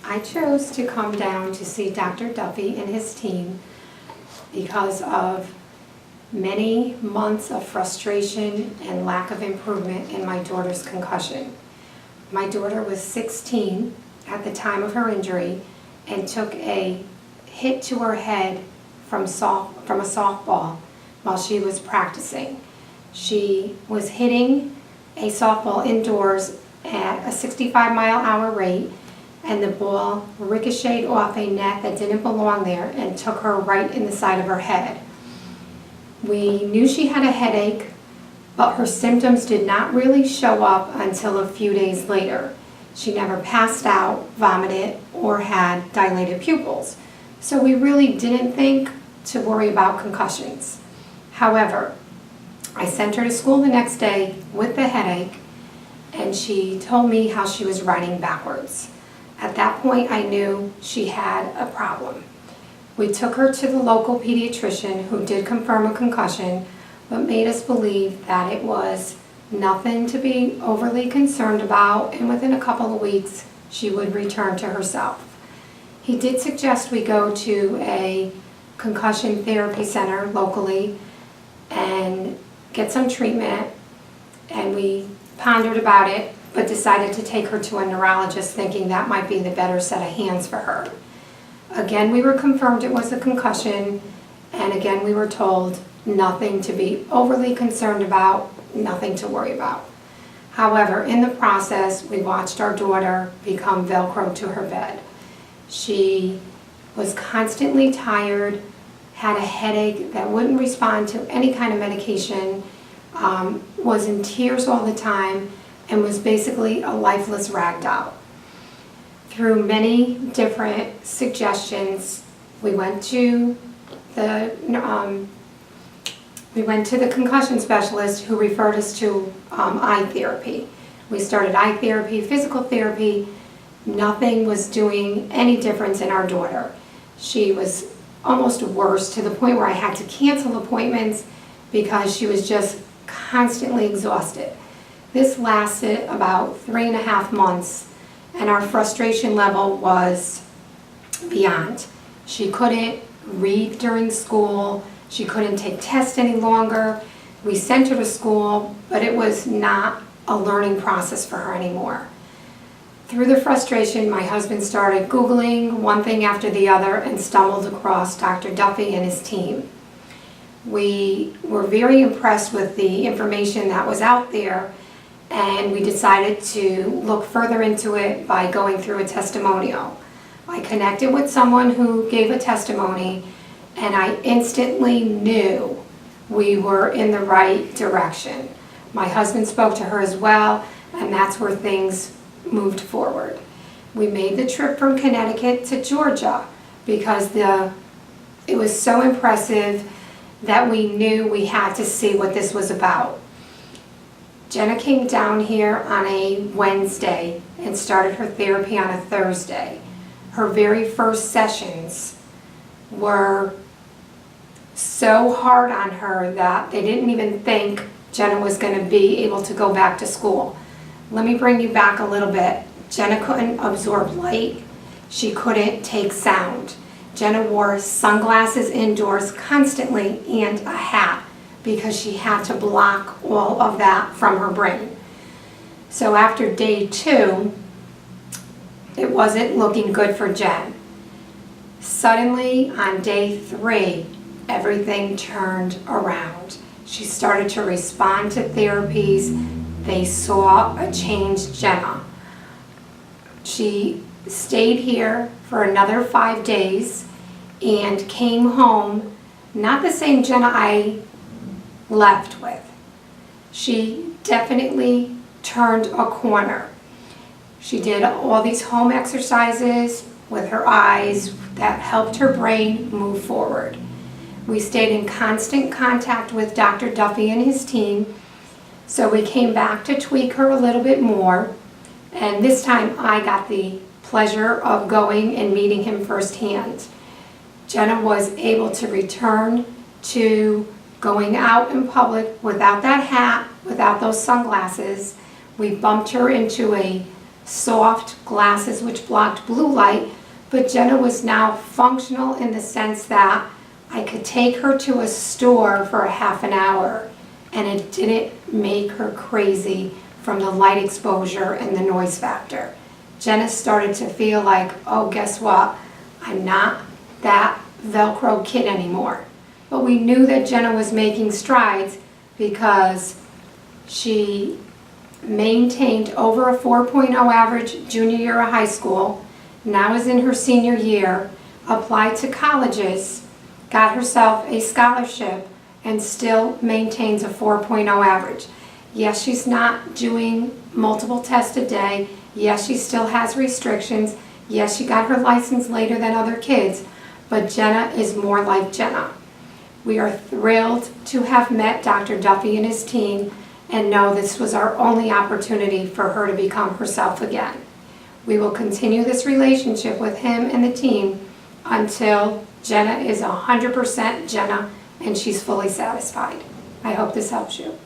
I chose to come down to see Dr. Duffy and his team because of many months of frustration and lack of improvement in my daughter's concussion. My daughter was 16 at the time of her injury and took a hit to her head from a softball while she was practicing. She was hitting a softball indoors at a 65-mile-an-hour rate, and the ball ricocheted off a net that didn't belong there and took her right in the side of her head. We knew she had a headache, but her symptoms did not really show up until a few days later. She never passed out, vomited, or had dilated pupils. So we really didn't think to worry about concussions. However, I sent her to school the next day with the headache, and she told me how she was riding backwards. At that point, I knew she had a problem. We took her to the local pediatrician who did confirm a concussion, but made us believe that it was nothing to be overly concerned about, and within a couple of weeks, she would return to herself. He did suggest we go to a concussion therapy center locally and get some treatment, and we pondered about it, but decided to take her to a neurologist thinking that might be the better set of hands for her. Again, we were confirmed it was a concussion, and again we were told nothing to be overly concerned about, nothing to worry about. However, in the process, we watched our daughter become Velcro to her bed. She was constantly tired, had a headache that wouldn't respond to any kind of medication, was in tears all the time, and was basically a lifeless rag doll. Through many different suggestions, we went to the concussion specialist who referred us to eye therapy. We started eye therapy, physical therapy. Nothing was doing any difference in our daughter. She was almost worse, to the point where I had to cancel appointments because she was just constantly exhausted. This lasted about 3.5 months, and our frustration level was beyond. She couldn't read during school. She couldn't take tests any longer. We sent her to school, but it was not a learning process for her anymore. Through the frustration, my husband started Googling one thing after the other and stumbled across Dr. Duffy and his team. We were very impressed with the information that was out there, and we decided to look further into it by going through a testimonial. I connected with someone who gave a testimony, and I instantly knew we were in the right direction. My husband spoke to her as well, and that's where things moved forward. We made the trip from Connecticut to Georgia because it was so impressive that we knew we had to see what this was about. Jenna came down here on a Wednesday and started her therapy on a Thursday. Her very first sessions were so hard on her that they didn't even think Jenna was going to be able to go back to school. Let me bring you back a little bit. Jenna couldn't absorb light. She couldn't take sound. Jenna wore sunglasses indoors constantly and a hat because she had to block all of that from her brain. So after day 2, it wasn't looking good for Jen. Suddenly, on day 3, everything turned around. She started to respond to therapies. They saw a changed Jenna. She stayed here for another 5 days and came home not the same Jenna I left with. She definitely turned a corner. She did all these home exercises with her eyes that helped her brain move forward. We stayed in constant contact with Dr. Duffy and his team, so we came back to tweak her a little bit more, and this time I got the pleasure of going and meeting him firsthand. Jenna was able to return to going out in public without that hat, without those sunglasses. We bumped her into a soft glasses which blocked blue light, but Jenna was now functional in the sense that I could take her to a store for a half an hour and it didn't make her crazy from the light exposure and the noise factor. Jenna started to feel like, oh, guess what? I'm not that Velcro kid anymore. But we knew that Jenna was making strides because she maintained over a 4.0 average junior year of high school, now is in her senior year, applied to colleges, got herself a scholarship, and still maintains a 4.0 average. Yes, she's not doing multiple tests a day. Yes, she still has restrictions. Yes, she got her license later than other kids, but Jenna is more like Jenna. We are thrilled to have met Dr. Duffy and his team and know this was our only opportunity for her to become herself again. We will continue this relationship with him and the team until Jenna is 100% Jenna and she's fully satisfied. I hope this helps you.